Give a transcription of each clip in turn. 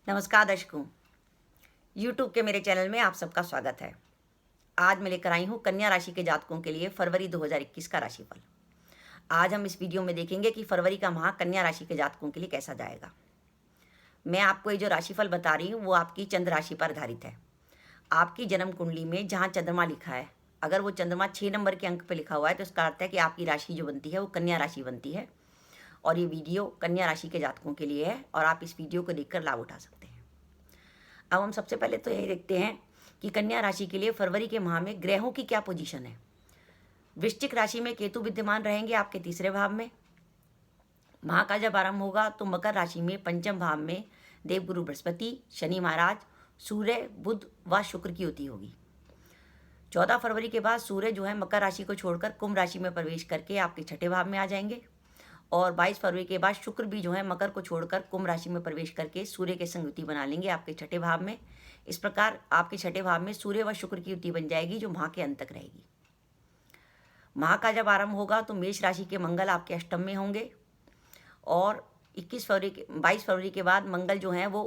नमस्कार दर्शकों, यूट्यूब के मेरे चैनल में आप सबका स्वागत है। आज मैं लेकर आई हूँ कन्या राशि के जातकों के लिए फरवरी 2021 का राशिफल। आज हम इस वीडियो में देखेंगे कि फरवरी का माह कन्या राशि के जातकों के लिए कैसा जाएगा। मैं आपको ये जो राशिफल बता रही हूँ वो आपकी चंद्र राशि पर आधारित है। आपकी जन्म कुंडली में जहाँ चंद्रमा लिखा है, अगर वो चंद्रमा 6 नंबर के अंक पर लिखा हुआ है तो इसका अर्थ है कि आपकी राशि जो बनती है वो कन्या राशि बनती है। और ये वीडियो कन्या राशि के जातकों के लिए है और आप इस वीडियो को देखकर लाभ उठा सकते हैं। अब हम सबसे पहले तो यही देखते हैं कि कन्या राशि के लिए फरवरी के माह में ग्रहों की क्या पोजीशन है। वृश्चिक राशि में केतु विद्यमान रहेंगे आपके तीसरे भाव में। माह का जब आरंभ होगा तो मकर राशि में पंचम भाव में देवगुरु बृहस्पति, शनि महाराज, सूर्य, बुध व शुक्र की युति होगी। 14 फरवरी के बाद सूर्य जो है मकर राशि को छोड़कर कुंभ राशि में प्रवेश करके आपके छठे भाव में आ जाएंगे और 22 फरवरी के बाद शुक्र भी जो है मकर को छोड़कर कुंभ राशि में प्रवेश करके सूर्य के संग युति बना लेंगे आपके छठे भाव में। इस प्रकार आपके छठे भाव में सूर्य व शुक्र की युति बन जाएगी जो माह के अंत तक रहेगी। माह का जब आरंभ होगा तो मेष राशि के मंगल आपके अष्टम में होंगे और 22 फरवरी के बाद मंगल जो हैं वो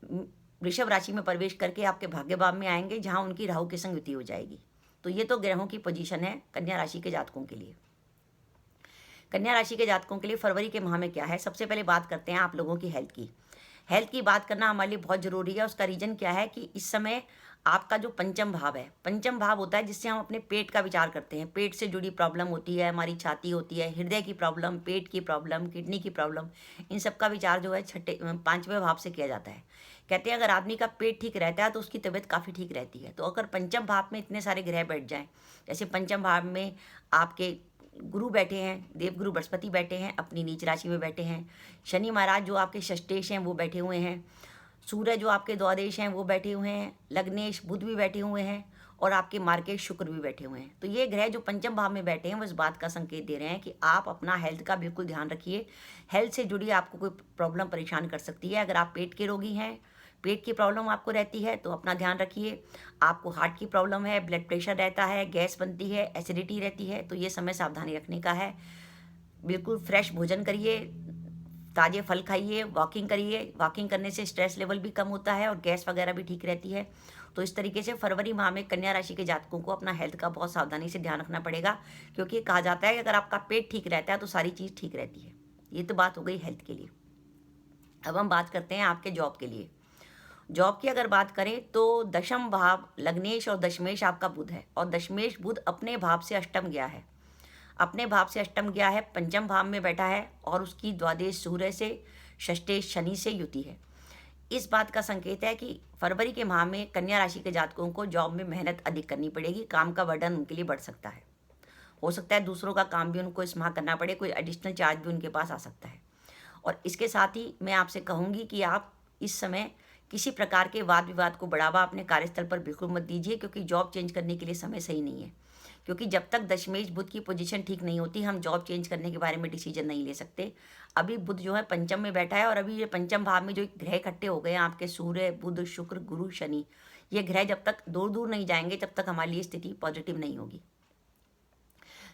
वृषभ राशि में प्रवेश करके आपके भाग्य भाव में आएंगे जहाँ उनकी राहु के संग युति हो जाएगी। तो ये तो ग्रहों की पोजीशन है कन्या राशि के जातकों के लिए। कन्या राशि के जातकों के लिए फरवरी के माह में क्या है, सबसे पहले बात करते हैं आप लोगों की हेल्थ की। हेल्थ की बात करना हमारे लिए बहुत ज़रूरी है। उसका रीज़न क्या है कि इस समय आपका जो पंचम भाव है, पंचम भाव होता है जिससे हम अपने पेट का विचार करते हैं। पेट से जुड़ी प्रॉब्लम होती है, हमारी छाती होती है, हृदय की प्रॉब्लम, पेट की प्रॉब्लम, किडनी की प्रॉब्लम, इन सब का विचार जो है पाँचवें भाव से किया जाता है। कहते हैं अगर आदमी का पेट ठीक रहता है तो उसकी तबीयत काफ़ी ठीक रहती है। तो अगर पंचम भाव में इतने सारे ग्रह बैठ जाएँ, जैसे पंचम भाव में आपके गुरु बैठे हैं, देवगुरु बृहस्पति बैठे हैं, अपनी नीच राशि में बैठे हैं, शनि महाराज जो आपके षष्ठेश हैं वो बैठे हुए हैं, सूर्य जो आपके द्वादश हैं वो बैठे हुए हैं, लग्नेश बुध भी बैठे हुए हैं और आपके मार्केश शुक्र भी बैठे हुए हैं। तो ये ग्रह जो पंचम भाव में बैठे हैं वो इस बात का संकेत दे रहे हैं कि आप अपना हेल्थ का बिल्कुल ध्यान रखिए। हेल्थ से जुड़ी आपको कोई प्रॉब्लम परेशान कर सकती है। अगर आप पेट के रोगी हैं, पेट की प्रॉब्लम आपको रहती है तो अपना ध्यान रखिए। आपको हार्ट की प्रॉब्लम है, ब्लड प्रेशर रहता है, गैस बनती है, एसिडिटी रहती है, तो ये समय सावधानी रखने का है। बिल्कुल फ्रेश भोजन करिए, ताज़े फल खाइए, वॉकिंग करिए। वॉकिंग करने से स्ट्रेस लेवल भी कम होता है और गैस वगैरह भी ठीक रहती है। तो इस तरीके से फरवरी माह में कन्या राशि के जातकों को अपना हेल्थ का बहुत सावधानी से ध्यान रखना पड़ेगा, क्योंकि कहा जाता है कि अगर आपका पेट ठीक रहता है तो सारी चीज़ ठीक रहती है। ये तो बात हो गई हेल्थ के लिए। अब हम बात करते हैं आपके जॉब के लिए। जॉब की अगर बात करें तो दशम भाव लग्नेश और दशमेश आपका बुध है और दशमेश बुध अपने भाव से अष्टम गया है। अपने भाव से अष्टम गया है, पंचम भाव में बैठा है और उसकी द्वादश सूर्य से, षष्ठेश शनि से युति है। इस बात का संकेत है कि फरवरी के माह में कन्या राशि के जातकों को जॉब में मेहनत अधिक करनी पड़ेगी। काम का बर्डन उनके लिए बढ़ सकता है। हो सकता है दूसरों का काम भी उनको इस माह करना पड़े, कोई एडिशनल चार्ज भी उनके पास आ सकता है। और इसके साथ ही मैं आपसे कहूँगी कि आप इस समय किसी प्रकार के वाद विवाद को बढ़ावा अपने कार्यस्थल पर बिल्कुल मत दीजिए, क्योंकि जॉब चेंज करने के लिए समय सही नहीं है। क्योंकि जब तक दशमेश बुध की पोजीशन ठीक नहीं होती हम जॉब चेंज करने के बारे में डिसीजन नहीं ले सकते। अभी बुध जो है पंचम में बैठा है और अभी ये पंचम भाव में जो ग्रह इकट्ठे हो गए हैं आपके सूर्य, बुध, शुक्र, गुरु, शनि, ये ग्रह जब तक दूर दूर नहीं जाएंगे तब तक हमारे लिए स्थिति पॉजिटिव नहीं होगी।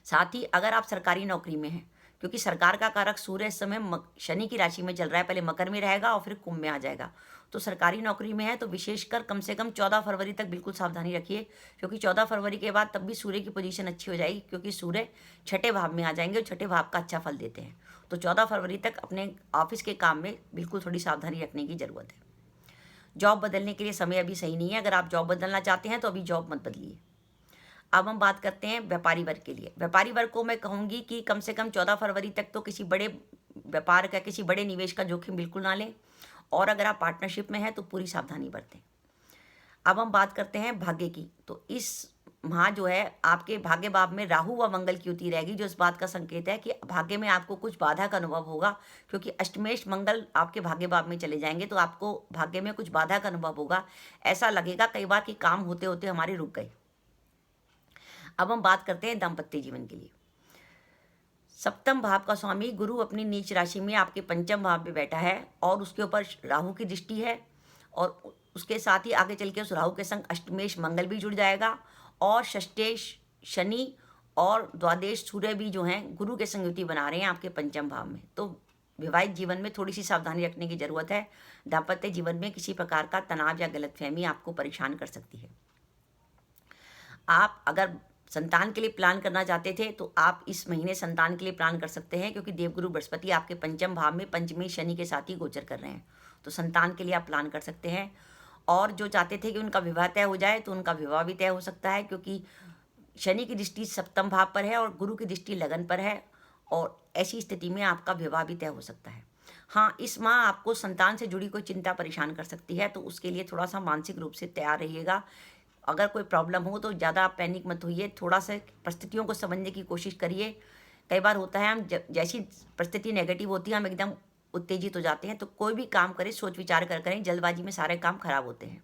साथ ही अगर आप सरकारी नौकरी में हैं, क्योंकि सरकार का कारक सूर्य इस समय शनि की राशि में चल रहा है, पहले मकर में रहेगा और फिर कुंभ में आ जाएगा। तो सरकारी नौकरी में है तो विशेषकर कम से कम 14 फरवरी तक बिल्कुल सावधानी रखिए, क्योंकि 14 फरवरी के बाद तब भी सूर्य की पोजीशन अच्छी हो जाएगी, क्योंकि सूर्य छठे भाव में आ जाएंगे और छठे भाव का अच्छा फल देते हैं। तो 14 फरवरी तक अपने ऑफिस के काम में बिल्कुल थोड़ी सावधानी रखने की ज़रूरत है। जॉब बदलने के लिए समय अभी सही नहीं है। अगर आप जॉब बदलना चाहते हैं तो अभी जॉब मत बदलिए। अब हम बात करते हैं व्यापारी वर्ग के लिए। व्यापारी वर्ग को मैं कहूँगी कि कम से कम 14 फरवरी तक तो किसी बड़े व्यापार का, किसी बड़े निवेश का जोखिम बिल्कुल ना लें और अगर आप पार्टनरशिप में हैं तो पूरी सावधानी बरतें। अब हम बात करते हैं भाग्य की। तो इस माह जो है आपके भाग्य भाव में राहु व मंगल की युति रहेगी, जो इस बात का संकेत है कि भाग्य में आपको कुछ बाधा का अनुभव होगा, क्योंकि अष्टमेश मंगल आपके भाग्य भाव में चले जाएंगे तो आपको भाग्य में कुछ बाधा का अनुभव होगा। ऐसा लगेगा कई बार कि काम होते होते हमारे रुक गए। अब हम बात करते हैं दाम्पत्य जीवन के लिए। सप्तम भाव का स्वामी गुरु अपनी नीच राशि में आपके पंचम भाव में बैठा है और उसके ऊपर राहु की दृष्टि है और उसके साथ ही आगे चल के उस राहु के संग अष्टमेश मंगल भी जुड़ जाएगा और षष्ठेश शनि और द्वादश सूर्य भी जो हैं गुरु के संग युति बना रहे हैं आपके पंचम भाव में। तो वैवाहिक जीवन में थोड़ी सी सावधानी रखने की जरूरत है। दाम्पत्य जीवन में किसी प्रकार का तनाव या गलतफहमी आपको परेशान कर सकती है। आप अगर संतान के लिए प्लान करना चाहते थे तो आप इस महीने संतान के लिए प्लान कर सकते हैं, क्योंकि देवगुरु बृहस्पति आपके पंचम भाव में पंचमी शनि के साथ ही गोचर कर रहे हैं, तो संतान के लिए आप प्लान कर सकते हैं। और जो चाहते थे कि उनका विवाह तय हो जाए तो उनका विवाह भी तय हो सकता है, क्योंकि शनि की दृष्टि सप्तम भाव पर है और गुरु की दृष्टि लगन पर है, और ऐसी स्थिति में आपका विवाह भी तय हो सकता है। हाँ, इस माह आपको संतान से जुड़ी कोई चिंता परेशान कर सकती है, तो उसके लिए थोड़ा सा मानसिक रूप से तैयार रहिएगा। अगर कोई प्रॉब्लम हो तो ज़्यादा आप पैनिक मत होइए, थोड़ा सा परिस्थितियों को समझने की कोशिश करिए। कई बार होता है हम जैसी परिस्थिति नेगेटिव होती है हम एकदम उत्तेजित हो जाते हैं, तो कोई भी काम करें सोच विचार कर करें, जल्दबाजी में सारे काम खराब होते हैं।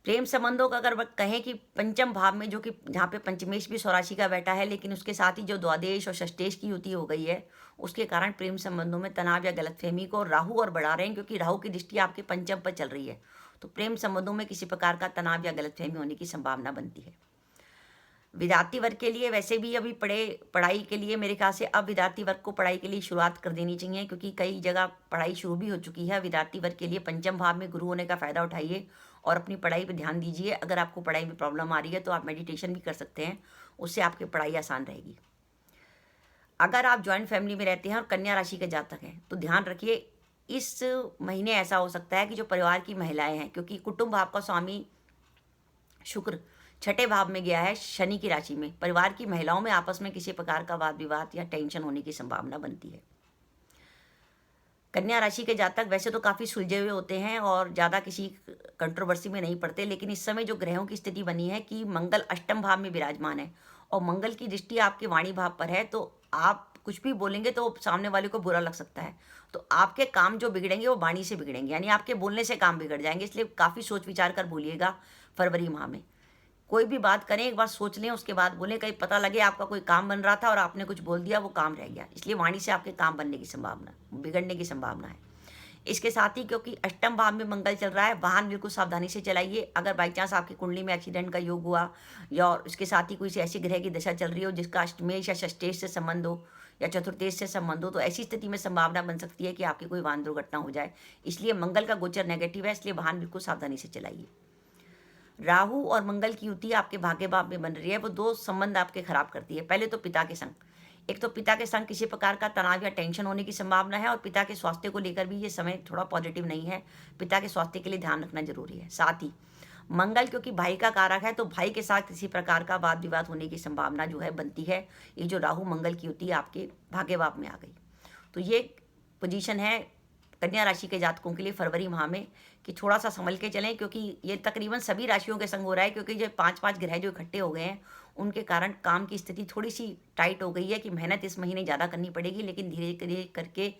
प्रेम संबंधों का अगर कहें कि पंचम भाव में, जो कि जहाँ पे पंचमेश भी स्वराशि का बैठा है, लेकिन उसके साथ ही जो द्वादेश और षष्ठेश की युति हो गई है, उसके कारण प्रेम संबंधों में तनाव या गलतफहमी को राहु और बढ़ा रहे हैं, क्योंकि राहु की दृष्टि आपके पंचम पर चल रही है। तो प्रेम संबंधों में किसी प्रकार का तनाव या गलतफहमी होने की संभावना बनती है। विद्यार्थी वर्ग के लिए वैसे भी अभी पढ़ाई के लिए मेरे ख्याल से अब विद्यार्थी वर्ग को पढ़ाई के लिए शुरुआत कर देनी चाहिए, क्योंकि कई जगह पढ़ाई शुरू भी हो चुकी है। विद्यार्थी वर्ग के लिए पंचम भाव में गुरु होने का फ़ायदा उठाइए और अपनी पढ़ाई पर ध्यान दीजिए। अगर आपको पढ़ाई में प्रॉब्लम आ रही है तो आप मेडिटेशन भी कर सकते हैं, उससे आपकी पढ़ाई आसान रहेगी। अगर आप ज्वाइंट फैमिली में रहते हैं और कन्या राशि के जातक हैं तो ध्यान रखिए, इस महीने ऐसा हो सकता है कि जो परिवार की महिलाएं हैं, क्योंकि कुटुंब भाव का स्वामी शुक्र छठे भाव में गया है शनि की राशि में, परिवार की महिलाओं में आपस में किसी प्रकार का वाद विवाद या टेंशन होने की संभावना बनती है। कन्या राशि के जातक वैसे तो काफ़ी सुलझे हुए होते हैं और ज़्यादा किसी कंट्रोवर्सी में नहीं पड़ते, लेकिन इस समय जो ग्रहों की स्थिति बनी है कि मंगल अष्टम भाव में विराजमान है और मंगल की दृष्टि आपके वाणी भाव पर है, तो आप कुछ भी बोलेंगे तो सामने वाले को बुरा लग सकता है। तो आपके काम जो बिगड़ेंगे वो वाणी से बिगड़ेंगे, यानी आपके बोलने से काम बिगड़ जाएंगे। इसलिए काफ़ी सोच विचार कर बोलिएगा। फरवरी माह में कोई भी बात करें एक बार सोच लें, उसके बाद बोलें। कहीं पता लगे आपका कोई काम बन रहा था और आपने कुछ बोल दिया, वो काम रह गया। इसलिए वाणी से आपके काम बनने की संभावना, बिगड़ने की संभावना है। इसके साथ ही क्योंकि अष्टम भाव में मंगल चल रहा है, वाहन बिल्कुल सावधानी से चलाइए। अगर बाई चांस आपकी कुंडली में एक्सीडेंट का योग हुआ या इसके साथ ही कोई ऐसी ग्रह की दशा चल रही हो जिसका अष्टमेश या षष्ठेश से संबंध हो या चतुर्थेश से संबंध हो, तो ऐसी स्थिति में संभावना बन सकती है कि आपकी कोई वाहन दुर्घटना हो जाए। इसलिए मंगल का गोचर नेगेटिव है, इसलिए वाहन बिल्कुल सावधानी से चलाइए। राहु और मंगल की युति आपके भाग्य भाव में बन रही है, वो दो संबंध आपके खराब करती है। पहले तो पिता के संग, एक तो पिता के संग किसी प्रकार का तनाव या टेंशन होने की संभावना है, और पिता के स्वास्थ्य को लेकर भी ये समय थोड़ा पॉजिटिव नहीं है। पिता के स्वास्थ्य के लिए ध्यान रखना जरूरी है। साथ ही मंगल क्योंकि भाई का कारक है, तो भाई के साथ किसी प्रकार का वाद विवाद होने की संभावना जो है बनती है। ये जो राहु मंगल की युति आपके भाग्य भाव में आ गई, तो ये पोजीशन है कन्या राशि के जातकों के लिए फरवरी माह में कि थोड़ा सा संभल के चलें, क्योंकि ये तकरीबन सभी राशियों के संग हो रहा है। क्योंकि जो 5-5 ग्रह जो इकट्ठे हो गए हैं उनके कारण काम की स्थिति थोड़ी सी टाइट हो गई है कि मेहनत इस महीने ज़्यादा करनी पड़ेगी, लेकिन धीरे धीरे करके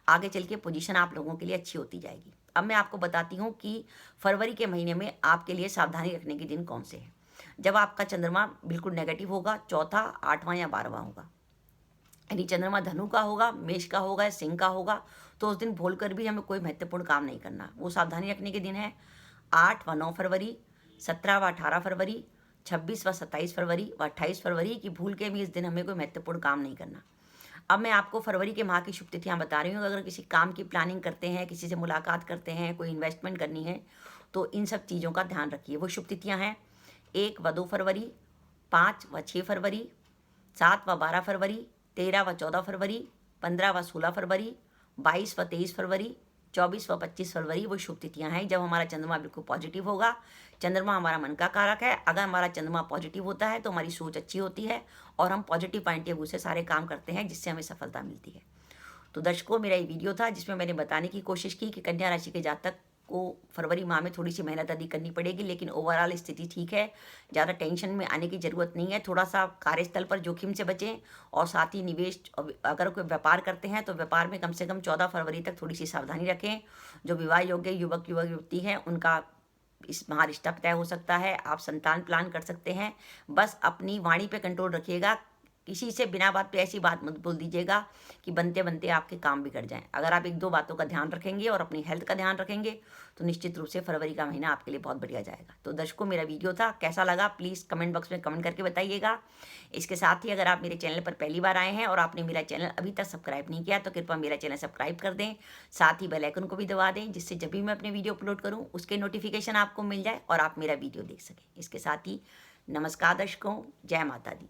आगे चल के पोजीशन आप लोगों के लिए अच्छी होती जाएगी। अब मैं आपको बताती हूँ कि फरवरी के महीने में आपके लिए सावधानी रखने के दिन कौन से हैं। जब आपका चंद्रमा बिल्कुल नेगेटिव होगा, चौथा, 8वां या 12वां होगा, यानी चंद्रमा धनु का होगा, मेष का होगा, सिंह का होगा, तो उस दिन भूलकर भी हमें कोई महत्वपूर्ण काम नहीं करना। वो सावधानी रखने के दिन है 8 व 9 फरवरी, 17 व 18 फरवरी, 26 व 27 फरवरी व 28 फरवरी की भूल के भी इस दिन हमें कोई महत्वपूर्ण काम नहीं करना। अब मैं आपको फरवरी के माह की शुभ तिथियाँ बता रही हूँ। अगर किसी काम की प्लानिंग करते हैं, किसी से मुलाकात करते हैं, कोई इन्वेस्टमेंट करनी है, तो इन सब चीज़ों का ध्यान रखिए। वो शुभ तिथियाँ हैं 1 व 2 फरवरी, 5 व 6 फरवरी, 7 व 12 फरवरी, 13 व 14 फरवरी, 15 व 16 फरवरी, 22 व 23 फरवरी, 24 व 25 फरवरी वो शुभ तिथियाँ हैं जब हमारा चंद्रमा बिल्कुल पॉजिटिव होगा। चंद्रमा हमारा मन का कारक है। अगर हमारा चंद्रमा पॉजिटिव होता है तो हमारी सोच अच्छी होती है और हम पॉजिटिव पॉइंट ऑफ व्यू से सारे काम करते हैं, जिससे हमें सफलता मिलती है। तो दर्शकों, मेरा ये वीडियो था जिसमें मैंने बताने की कोशिश की कि कन्या राशि के जातक को फरवरी माह में थोड़ी सी मेहनत अधिक करनी पड़ेगी, लेकिन ओवरऑल स्थिति ठीक है। ज़्यादा टेंशन में आने की ज़रूरत नहीं है। थोड़ा सा कार्यस्थल पर जोखिम से बचें और साथ ही निवेश, अगर कोई व्यापार करते हैं तो व्यापार में कम से कम 14 फरवरी तक थोड़ी सी सावधानी रखें। जो विवाह योग्य युवक युवती हैं उनका इस माह रिश्ता तय हो सकता है। आप संतान प्लान कर सकते हैं। बस अपनी वाणी पे कंट्रोल रखिएगा। किसी से बिना बात पे ऐसी बात मत बोल दीजिएगा कि बनते बनते आपके काम बिगड़ जाएं। अगर आप 1-2 बातों का ध्यान रखेंगे और अपनी हेल्थ का ध्यान रखेंगे तो निश्चित रूप से फरवरी का महीना आपके लिए बहुत बढ़िया जाएगा। तो दर्शकों, मेरा वीडियो था, कैसा लगा प्लीज़ कमेंट बॉक्स में कमेंट करके बताइएगा। इसके साथ ही अगर आप मेरे चैनल पर पहली बार आए हैं और आपने मेरा चैनल अभी तक सब्सक्राइब नहीं किया तो कृपया मेरा चैनल सब्सक्राइब कर दें, साथ ही बेल आइकन को भी दबा दें, जिससे जब भी मैं अपने वीडियो अपलोड करूँ उसके नोटिफिकेशन आपको मिल जाए और आप मेरा वीडियो देख सकें। इसके साथ ही नमस्कार दर्शकों, जय माता दी।